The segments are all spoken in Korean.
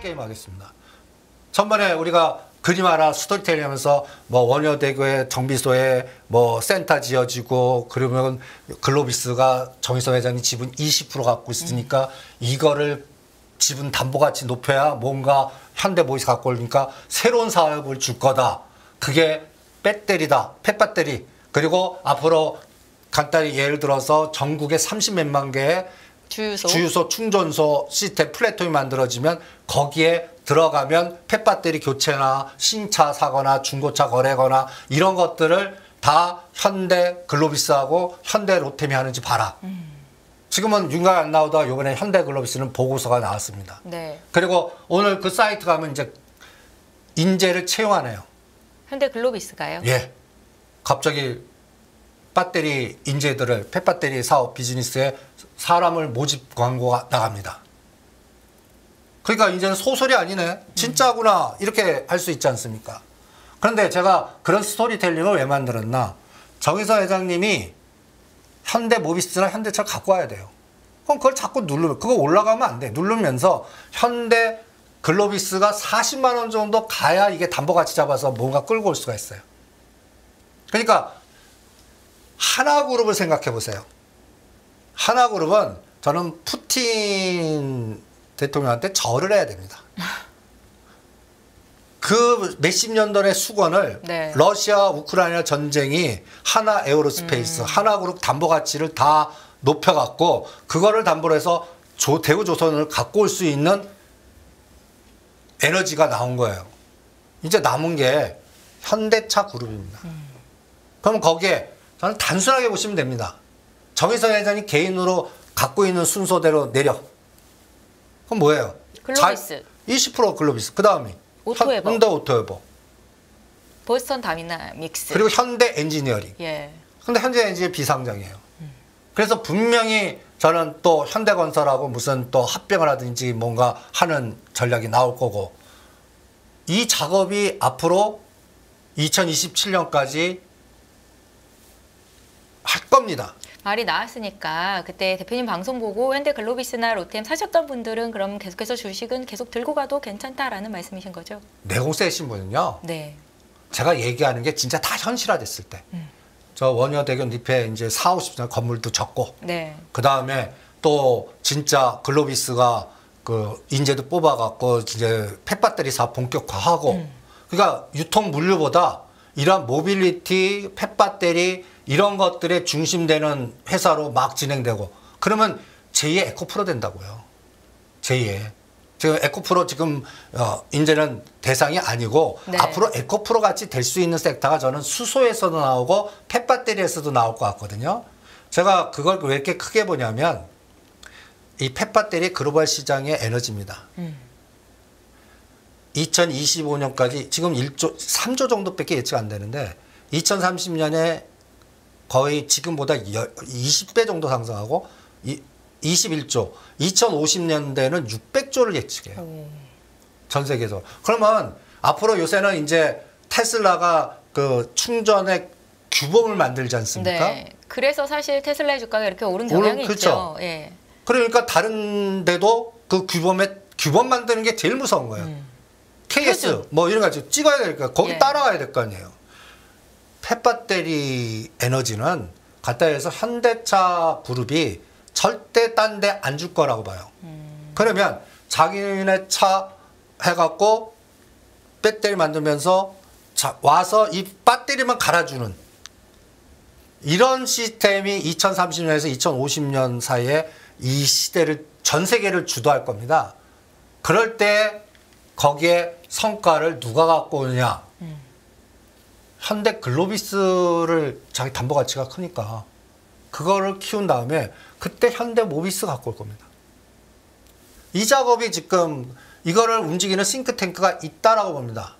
게임 하겠습니다. 전번에 우리가 그림 하나 스토리텔링 하면서 뭐 원효대교에 정비소에 뭐 센터 지어지고 그러면 글로비스가 정의선 회장이 지분 20% 갖고 있으니까 이거를 지분 담보가치 높여야 뭔가 현대모비스 갖고 오니까 새로운 사업을 줄 거다. 그게 배터리다. 펫배터리. 그리고 앞으로 간단히 예를 들어서 전국에 30몇만 개의 주유소 충전소 시스템 플랫폼이 만들어지면 거기에 들어가면 펫배터리 교체나 신차 사거나 중고차 거래거나 이런 것들을 다 현대 글로비스하고 현대 로템이 하는지 봐라. 지금은 윤곽이 안 나오다가 이번에 현대 글로비스는 보고서가 나왔습니다. 네. 그리고 오늘 그 사이트 가면 이제 인재를 채용하네요. 현대 글로비스가요? 예. 갑자기 배터리 인재들을 펫배터리 사업 비즈니스에 사람을 모집 광고가 나갑니다. 그러니까 이제는 소설이 아니네. 진짜구나. 이렇게 할 수 있지 않습니까? 그런데 제가 그런 스토리텔링을 왜 만들었나? 정의선 회장님이 현대모비스나 현대차를 갖고 와야 돼요. 그럼 그걸 자꾸 누르면 그거 올라가면 안 돼. 누르면서 현대 글로비스가 40만 원 정도 가야 이게 담보가치 잡아서 뭔가 끌고 올 수가 있어요. 그러니까 하나그룹을 생각해 보세요. 하나그룹은 저는 푸틴 대통령한테 절을 해야 됩니다. 그 몇십 년 전의 수건을 네. 러시아 우크라이나 전쟁이 하나 에어로스페이스 하나그룹 담보가치를 다 높여갖고 그거를 담보로 해서 대우조선을 갖고 올 수 있는 에너지가 나온 거예요. 이제 남은 게 현대차 그룹입니다. 그럼 거기에 저는 단순하게 보시면 됩니다. 정의선 회장이 개인으로 갖고 있는 순서대로 내려. 그럼 뭐예요? 글로비스. 20% 글로비스. 그 다음에 오토에버. 현대 오토에버. 보스턴 다이나믹스. 그리고 현대 엔지니어링. 예. 근데 현대 엔지니어 비상장이에요. 그래서 분명히 저는 또 현대건설하고 무슨 또 합병을 하든지 뭔가 하는 전략이 나올 거고 이 작업이 앞으로 2027년까지 할 겁니다. 말이 나왔으니까 그때 대표님 방송 보고 현대 글로비스나 로템 사셨던 분들은 그럼 계속해서 주식은 계속 들고 가도 괜찮다라는 말씀이신 거죠? 내공세신 분은요. 네. 제가 얘기하는 게 진짜 다 현실화됐을 때. 저 원효대교 잎에 이제 4, 50년 건물도 적고. 네. 그 다음에 또 진짜 글로비스가 그 인재도 뽑아갖고 이제 펫배터리 사업 본격화하고. 그러니까 유통 물류보다 이런 모빌리티, 펫배터리 이런 것들에 중심되는 회사로 막 진행되고 그러면 제2의 에코프로 된다고요. 제2의. 지금 에코프로 지금 이제는 대상이 아니고 네. 앞으로 에코프로 같이 될 수 있는 섹터가 저는 수소에서도 나오고 펫배터리에서도 나올 것 같거든요. 제가 그걸 왜 이렇게 크게 보냐면 이 펫배터리 글로벌 시장의 에너지입니다. 2025년까지 지금 3조 정도밖에 예측 안 되는데 2030년에 거의 지금보다 20배 정도 상승하고 21조, 2050년대는 600조를 예측해요. 전 세계에서. 그러면 앞으로 요새는 이제 테슬라가 그 충전의 규범을 만들지 않습니까? 네. 그래서 사실 테슬라의 주가가 이렇게 오른 경향이 그렇죠. 있죠. 예. 그러니까 다른 데도 그 규범 만드는 게 제일 무서운 거예요. KS 표준. 뭐 이런 거 찍어야 되니까 거기 예. 따라가야 될 거 아니에요. 펫배터리 에너지는 갖다 해서 현대차 그룹이 절대 딴 데 안 줄 거라고 봐요. 그러면 자기네 차 해갖고 배터리 만들면서 와서 이 배터리만 갈아주는 이런 시스템이 2030년에서 2050년 사이에 이 시대를 전 세계를 주도할 겁니다. 그럴 때 거기에 성과를 누가 갖고 오느냐. 현대 글로비스를 자기 담보 가치가 크니까 그거를 키운 다음에 그때 현대 모비스 갖고 올 겁니다. 이 작업이 지금 이거를 움직이는 싱크탱크가 있다라고 봅니다.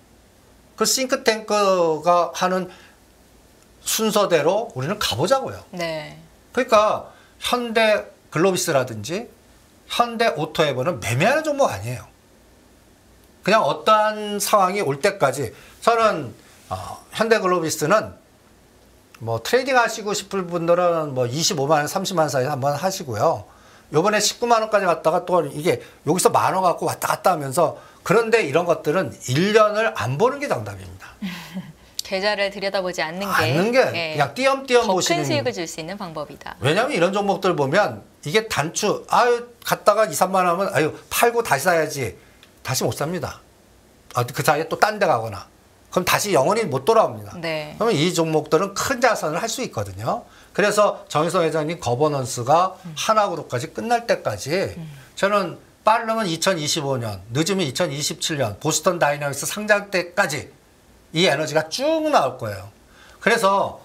그 싱크탱크가 하는 순서대로 우리는 가보자고요. 네. 그러니까 현대 글로비스라든지 현대 오토에버는 매매하는 종목 아니에요. 그냥 어떠한 상황이 올 때까지 저는 현대 글로비스는 뭐 트레이딩 하시고 싶을 분들은 뭐 25만 원, 30만 원 사이 한번 하시고요. 요번에 19만 원까지 갔다가 또 이게 여기서 만 원 갖고 왔다 갔다 하면서 그런데 이런 것들은 1년을 안 보는 게 정답입니다. 계좌를 들여다보지 않는 게 예, 그냥 띄엄띄엄 보시는. 더 큰 수익을 줄 수 있는 방법이다. 왜냐하면 이런 종목들 보면 이게 단추 갔다가 2, 3만 원 하면 팔고 다시 사야지. 다시 못 삽니다. 그 사이에 또 딴 데 가거나. 그럼 다시 영원히 못 돌아옵니다. 네. 그러면 이 종목들은 큰 자산을 할 수 있거든요. 그래서 정의성 회장님 거버넌스가 하나그룹까지 끝날 때까지 저는 빠르면 2025년, 늦으면 2027년 보스턴 다이내믹스 상장 때까지 이 에너지가 쭉 나올 거예요. 그래서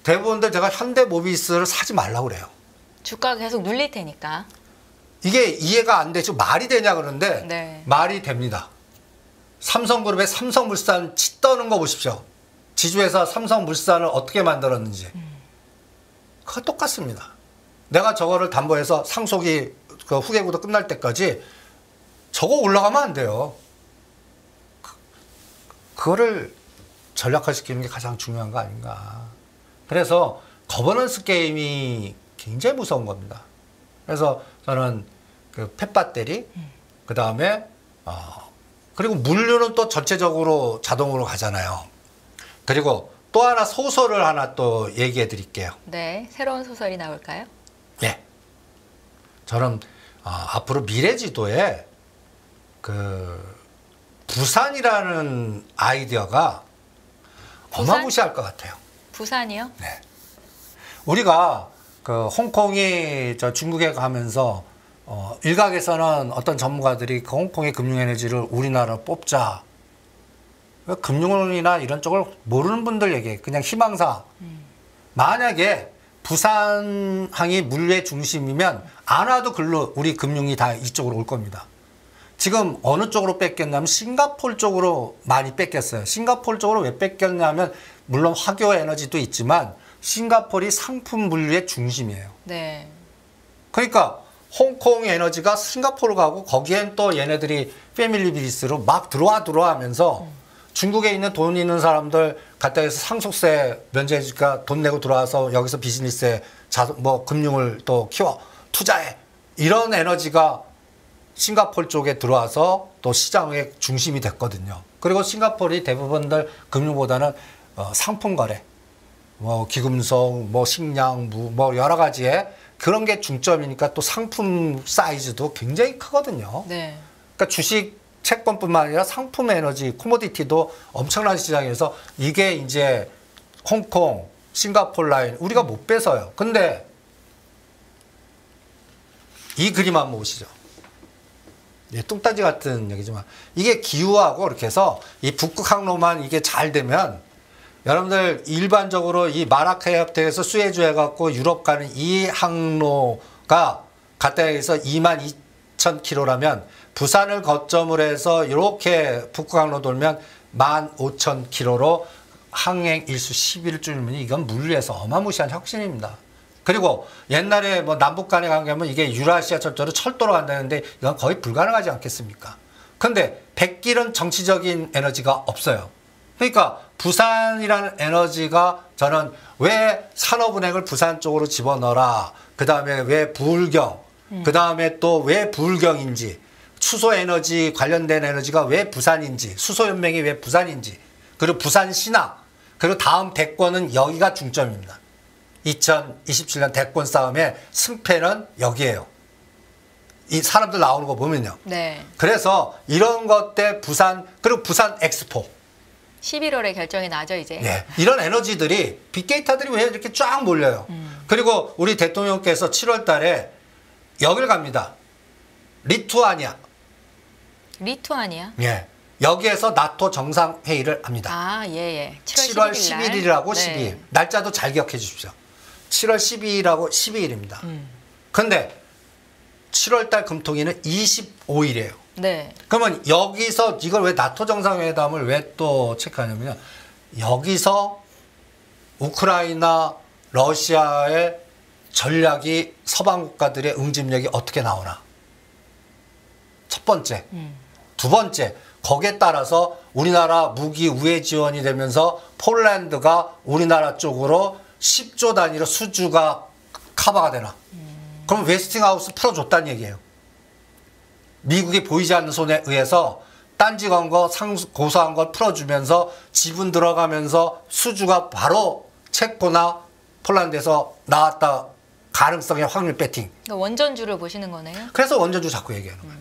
대부분들 제가 현대모비스를 사지 말라고 그래요. 주가가 계속 눌릴 테니까. 이게 이해가 안 돼. 지금 말이 되냐 그러는데 네. 말이 됩니다. 삼성그룹의 삼성물산 치 떠는 거 보십시오. 지주회사 삼성물산을 어떻게 만들었는지. 그거 똑같습니다. 내가 저거를 담보해서 상속이 그 후계구도 끝날 때까지 저거 올라가면 안 돼요. 그거를 전략화시키는 게 가장 중요한 거 아닌가. 그래서 거버넌스 게임이 굉장히 무서운 겁니다. 그래서 저는 그 펫배터리, 그 다음에 그리고 물류는 또 전체적으로 자동으로 가잖아요. 그리고 또 하나 소설을 하나 또 얘기해 드릴게요. 네, 새로운 소설이 나올까요? 예. 저는 앞으로 미래지도에 그 부산이라는 아이디어가 부산? 어마무시할 것 같아요. 부산이요? 네. 우리가 그 홍콩이 저 중국에 가면서 일각에서는 어떤 전문가들이 그 홍콩의 금융에너지를 우리나라로 뽑자. 금융이나 이런 쪽을 모르는 분들 얘기해. 그냥 희망사. 만약에 부산항이 물류의 중심이면 안 와도 글로 우리 금융이 다 이쪽으로 올 겁니다. 지금 어느 쪽으로 뺏겼냐면 싱가포르 쪽으로 많이 뺏겼어요. 싱가포르 쪽으로 왜 뺏겼냐면 물론 화교 에너지도 있지만 싱가포르이 상품 물류의 중심이에요. 네. 그러니까 홍콩 에너지가 싱가포르 가고 거기엔 또 얘네들이 패밀리 비즈니스로 막 들어와 하면서 중국에 있는 돈 있는 사람들 갖다 해서 상속세 면제해주니까 돈 내고 들어와서 여기서 비즈니스에 금융을 또 키워 투자해. 이런 에너지가 싱가포르 쪽에 들어와서 또 시장의 중심이 됐거든요. 그리고 싱가포르이 대부분들 금융보다는 상품 거래, 기금속, 식량, 여러 가지의 그런 게 중점이니까 또 상품 사이즈도 굉장히 크거든요. 네. 그러니까 주식 채권뿐만 아니라 상품 에너지, 코모디티도 엄청난 시장에서 이게 이제 홍콩, 싱가포르 라인 우리가 못 뺏어요. 근데 이 그림 한번 보시죠. 뚱딴지 같은 얘기지만 이게 기후하고 이렇게 해서 이 북극 항로만 이게 잘 되면 여러분들 일반적으로 이 마라케 협회에서 수에즈 해갖고 유럽 가는 이 항로가 가까이에서 22,000km라면 부산을 거점으로 해서 이렇게 북극 항로 돌면 15,000km로 항행 일수 10일을 줄이면 이건 물리에서 어마무시한 혁신입니다. 그리고 옛날에 남북 간의 관계면 이게 유라시아 철도로 철도로 간다는데 이건 거의 불가능하지 않겠습니까? 근데 백길은 정치적인 에너지가 없어요. 그러니까 부산이라는 에너지가 저는 왜 산업은행을 부산 쪽으로 집어넣어라. 그 다음에 왜 부울경, 그 다음에 또 왜 부울경인지, 수소에너지 관련된 에너지가 왜 부산인지, 수소연맹이 왜 부산인지, 그리고 부산신화, 그리고 다음 대권은 여기가 중점입니다. 2027년 대권 싸움의 승패는 여기에요. 이 사람들 나오는 거 보면요. 네. 그래서 이런 것 때 부산, 그리고 부산 엑스포. 11월에 결정이 나죠, 이제. 네. 이런 에너지들이, 빅데이터들이 왜 이렇게 쫙 몰려요. 그리고 우리 대통령께서 7월 달에 여길 갑니다. 리투아니아. 리투아니아? 예. 여기에서 나토 정상회의를 합니다. 아, 예. 7월 11일이라고 12일. 네. 날짜도 잘 기억해 주십시오. 7월 12일하고 12일입니다. 근데 7월 달 금통위는 25일이에요. 네. 그러면 여기서 이걸 왜 나토 정상회담을 왜 또 체크하냐면요. 여기서 우크라이나, 러시아의 전략이 서방 국가들의 응집력이 어떻게 나오나. 첫 번째. 두 번째. 거기에 따라서 우리나라 무기 우회 지원이 되면서 폴란드가 우리나라 쪽으로 10조 단위로 수주가 커버가 되나. 그럼 웨스팅하우스 풀어줬다는 얘기예요. 미국이 보이지 않는 손에 의해서 딴지 건 거 고소한 걸 풀어주면서 지분 들어가면서 수주가 바로 체코나 폴란드에서 나왔다 가능성의 확률 배팅. 그러니까 원전주를 보시는 거네요. 그래서 원전주 자꾸 얘기하는 거예요.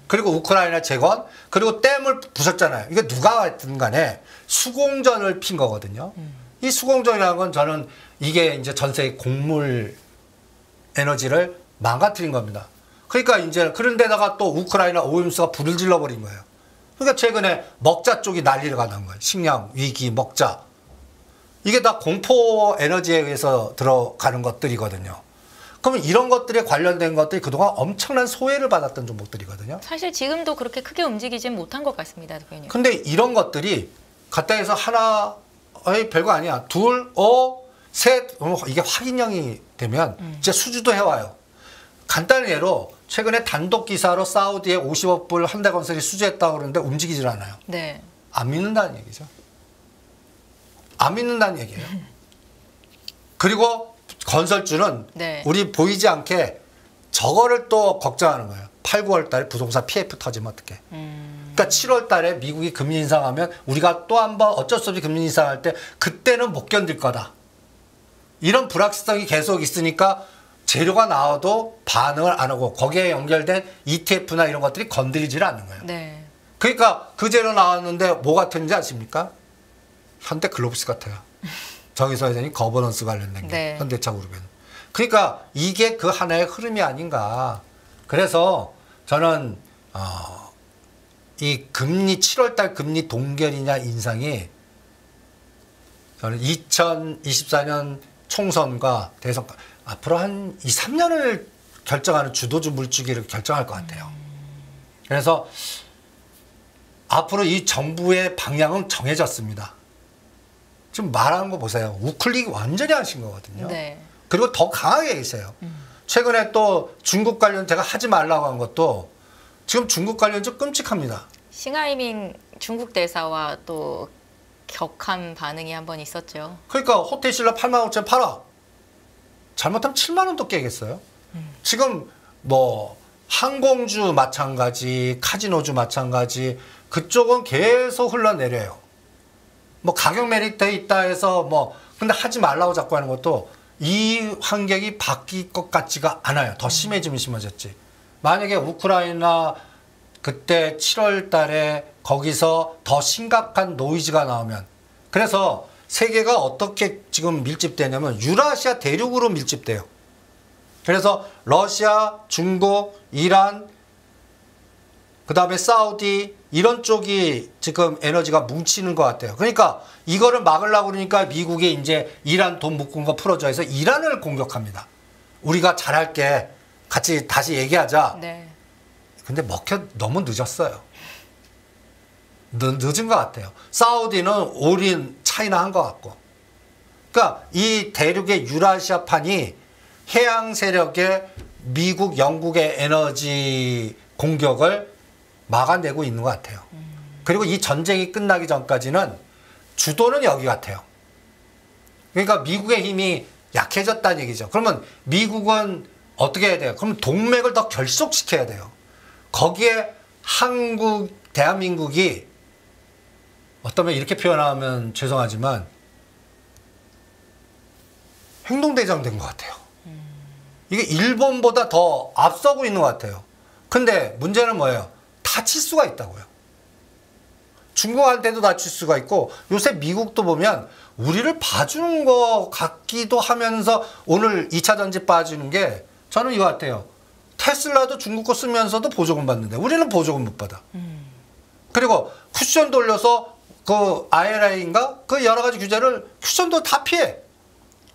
그리고 우크라이나 재건 그리고 댐을 부쉈잖아요. 이게 누가 했든 간에 수공전을 핀 거거든요. 이 수공전이라는 건 저는 이게 이제 전 세계 곡물 에너지를 망가뜨린 겁니다. 그러니까 이제 그런데다가 또 우크라이나 오염수가 불을 질러버린 거예요. 그러니까 최근에 먹자 쪽이 난리가 난 거예요. 식량 위기, 먹자. 이게 다 공포 에너지에 의해서 들어가는 것들이거든요. 그러면 이런 것들에 관련된 것들이 그동안 엄청난 소외를 받았던 종목들이거든요. 사실 지금도 그렇게 크게 움직이진 못한 것 같습니다, 대표님. 근데 이런 것들이 갖다 해서 하나, 별거 아니야. 둘, 셋, 이게 확인형이 되면 이제 수주도 해와요. 간단한 예로 최근에 단독 기사로 사우디에 50억 불 현대건설이 수주했다고 그러는데 움직이질 않아요. 네. 안 믿는다는 얘기죠. 안 믿는다는 얘기예요. 그리고 건설주는 네. 우리 보이지 않게 저거를 또 걱정하는 거예요. 8, 9월 달에 부동산 PF 터지면 어떡해. 그러니까 7월 달에 미국이 금리 인상하면 우리가 또 한 번 어쩔 수 없이 금리 인상할 때 그때는 못 견딜 거다. 이런 불확실성이 계속 있으니까 재료가 나와도 반응을 안 하고 거기에 연결된 ETF나 이런 것들이 건드리질 않는 거예요. 네. 그러니까 그 재료 나왔는데 뭐 같은지 아십니까? 현대글로비스 같아요. 정의서 회장님 거버넌스 관련된 게 네. 현대차 그룹에는. 그러니까 이게 그 하나의 흐름이 아닌가. 그래서 저는 이 금리 7월달 금리 동결이냐 인상이 저는 2024년 총선과 대선 앞으로 한 2, 3년을 결정하는 주도주 물주기를 결정할 것 같아요. 그래서 앞으로 이 정부의 방향은 정해졌습니다. 지금 말하는 거 보세요. 우클릭 완전히 하신 거거든요. 네. 그리고 더 강하게 계세요. 최근에 또 중국 관련 제가 하지 말라고 한 것도 지금 중국 관련 좀 끔찍합니다. 싱하이밍 중국 대사와 또 격한 반응이 한번 있었죠. 그러니까 호텔신라 8만 5천 팔아. 잘못하면 7만 원도 깨겠어요. 지금 뭐 항공주 마찬가지, 카지노주 마찬가지 그쪽은 계속 흘러내려요. 뭐 가격 메리트 있다 해서 뭐 근데 하지 말라고 자꾸 하는 것도 이 환경이 바뀔 것 같지가 않아요. 더 심해지면 심해졌지. 만약에 우크라이나 그때 7월 달에 거기서 더 심각한 노이즈가 나오면 그래서 세계가 어떻게 지금 밀집되냐면 유라시아 대륙으로 밀집돼요. 그래서 러시아, 중국, 이란, 그 다음에 사우디 이런 쪽이 지금 에너지가 뭉치는 것 같아요. 그러니까 이거를 막으려고 그러니까 미국이 이제 이란 돈 묶은 거 풀어줘 해서 이란을 공격합니다. 우리가 잘할게 같이 다시 얘기하자. 네. 근데 너무 늦었어요. 늦은 것 같아요. 사우디는 올인 차이나 한 것 같고. 그러니까 이 대륙의 유라시아판이 해양 세력의 미국, 영국의 에너지 공격을 막아내고 있는 것 같아요. 그리고 이 전쟁이 끝나기 전까지는 주도는 여기 같아요. 그러니까 미국의 힘이 약해졌다는 얘기죠. 그러면 미국은 어떻게 해야 돼요? 그럼 동맥을 더 결속시켜야 돼요. 거기에 대한민국이 어쩌면 이렇게 표현하면 죄송하지만 행동대장 된 것 같아요. 이게 일본보다 더 앞서고 있는 것 같아요. 근데 문제는 뭐예요? 다칠 수가 있다고요. 중국한테도 다칠 수가 있고 요새 미국도 보면 우리를 봐주는 것 같기도 하면서 오늘 2차 전지 빠지는 게 저는 이거 같아요. 테슬라도 중국 거 쓰면서도 보조금 받는데 우리는 보조금 못 받아. 그리고 쿠션 돌려서 그 IRA인가 그 여러 가지 규제를 쿠션도 다 피해.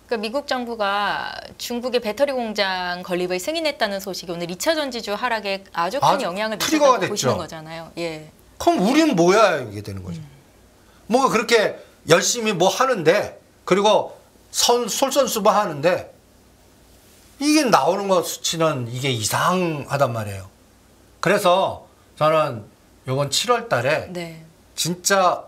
그러니까 미국 정부가 중국의 배터리 공장 건립을 승인했다는 소식이 오늘 2차 전지주 하락에 아주 큰 영향을 트리거가 미쳤다고 보시는 됐죠. 거잖아요. 예. 그럼 우리는 뭐야 이게 되는 거죠. 뭔가 그렇게 열심히 뭐 하는데 그리고 솔선수범 하는데 이게 나오는 거 수치는 이게 이상하단 말이에요. 그래서 저는 요번 7월 달에 네. 진짜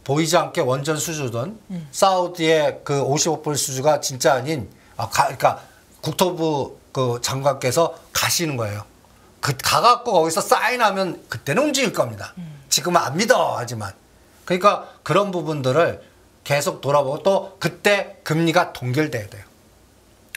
보이지 않게 원전 수주든 사우디의 그 50억 불 수주가 진짜 아닌 그러니까 국토부 그 장관께서 가시는 거예요. 가갖고 거기서 사인하면 그때는 움직일 겁니다. 지금은 안 믿어 하지만 그러니까 그런 부분들을 계속 돌아보고 또 그때 금리가 동결돼야 돼요.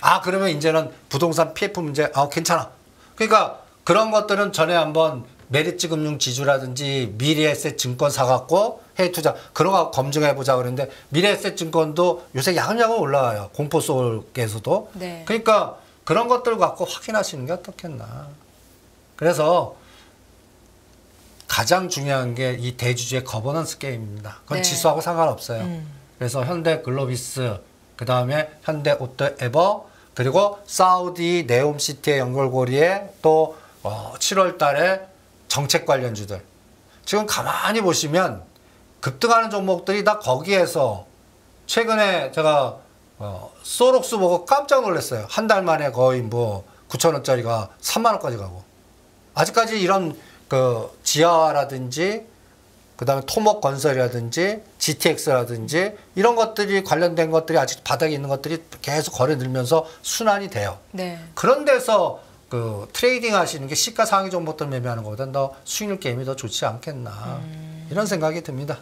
아 그러면 이제는 부동산 PF 문제 괜찮아. 그러니까 그런 것들은 전에 한번 메리츠 금융 지주라든지 미래에셋 증권 사갖고 해외 투자 그런 거 검증해 보자 그랬는데 미래에셋 증권도 요새 야금야금 올라와요. 공포 속에서도. 네. 그러니까 그런 것들 갖고 확인하시는 게 어떻겠나. 그래서 가장 중요한 게 이 대주주의 거버넌스 게임입니다. 그건 네. 지수하고 상관없어요. 그래서 현대 글로비스, 그 다음에 현대 오토에버, 그리고 사우디 네옴시티의 연결고리에 또 7월 달에 정책 관련주들. 지금 가만히 보시면 급등하는 종목들이 다 거기에서 최근에 제가 소록스 보고 깜짝 놀랐어요. 한 달 만에 거의 뭐 9,000원짜리가 3만 원까지 가고. 아직까지 이런 그 지하라든지 그다음에 토목건설이라든지 GTX라든지 이런 것들이 관련된 것들이 아직 바닥에 있는 것들이 계속 거래 늘면서 순환이 돼요. 네. 그런 데서 그 트레이딩 하시는 게 시가 상위 종목들 매매하는 것보다 더 수익률 게임이 더 좋지 않겠나 이런 생각이 듭니다.